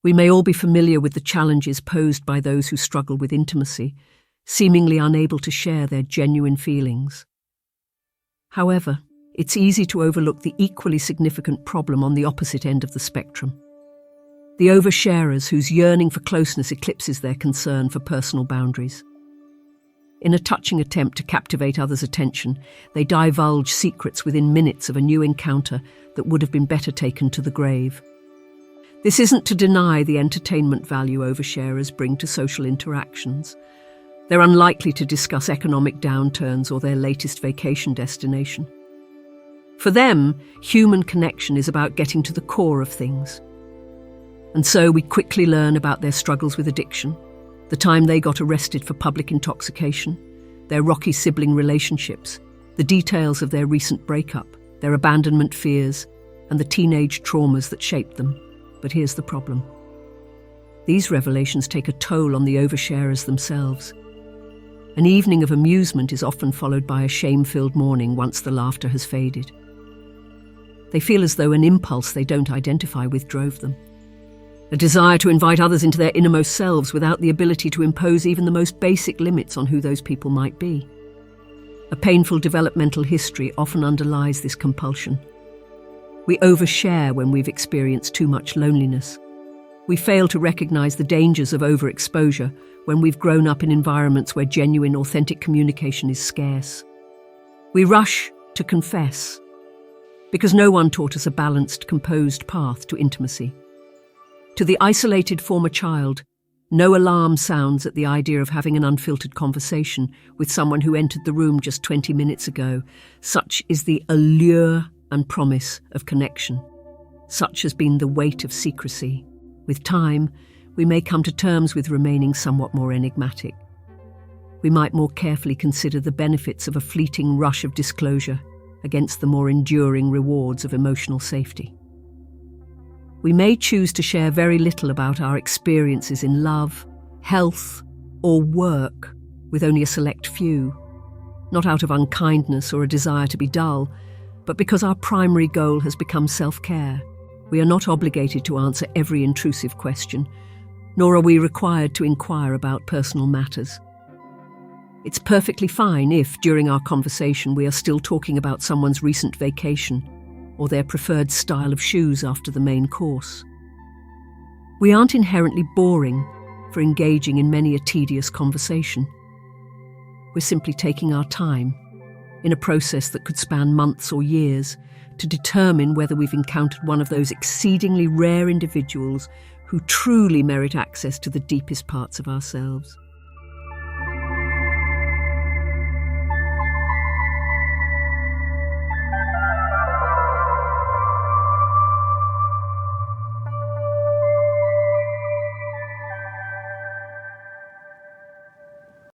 We may all be familiar with the challenges posed by those who struggle with intimacy, seemingly unable to share their genuine feelings. However, it's easy to overlook the equally significant problem on the opposite end of the spectrum. The oversharers whose yearning for closeness eclipses their concern for personal boundaries. In a touching attempt to captivate others' attention, they divulge secrets within minutes of a new encounter that would have been better taken to the grave. This isn't to deny the entertainment value oversharers bring to social interactions. They're unlikely to discuss economic downturns or their latest vacation destination. For them, human connection is about getting to the core of things. And so we quickly learn about their struggles with addiction, the time they got arrested for public intoxication, their rocky sibling relationships, the details of their recent breakup, their abandonment fears, and the teenage traumas that shaped them. But here's the problem. These revelations take a toll on the oversharers themselves. An evening of amusement is often followed by a shame-filled morning once the laughter has faded. They feel as though an impulse they don't identify with drove them. A desire to invite others into their innermost selves without the ability to impose even the most basic limits on who those people might be. A painful developmental history often underlies this compulsion. We overshare when we've experienced too much loneliness. We fail to recognize the dangers of overexposure when we've grown up in environments where genuine, authentic communication is scarce. We rush to confess because no one taught us a balanced, composed path to intimacy. To the isolated former child, no alarm sounds at the idea of having an unfiltered conversation with someone who entered the room just 20 minutes ago. Such is the allure and promise of connection. Such has been the weight of secrecy. With time, we may come to terms with remaining somewhat more enigmatic. We might more carefully consider the benefits of a fleeting rush of disclosure against the more enduring rewards of emotional safety. We may choose to share very little about our experiences in love, health, or work with only a select few, not out of unkindness or a desire to be dull, but because our primary goal has become self-care. We are not obligated to answer every intrusive question, nor are we required to inquire about personal matters. It's perfectly fine if, during our conversation, we are still talking about someone's recent vacation or their preferred style of shoes after the main course. We aren't inherently boring for engaging in many a tedious conversation. We're simply taking our time, in a process that could span months or years, to determine whether we've encountered one of those exceedingly rare individuals who truly merit access to the deepest parts of ourselves.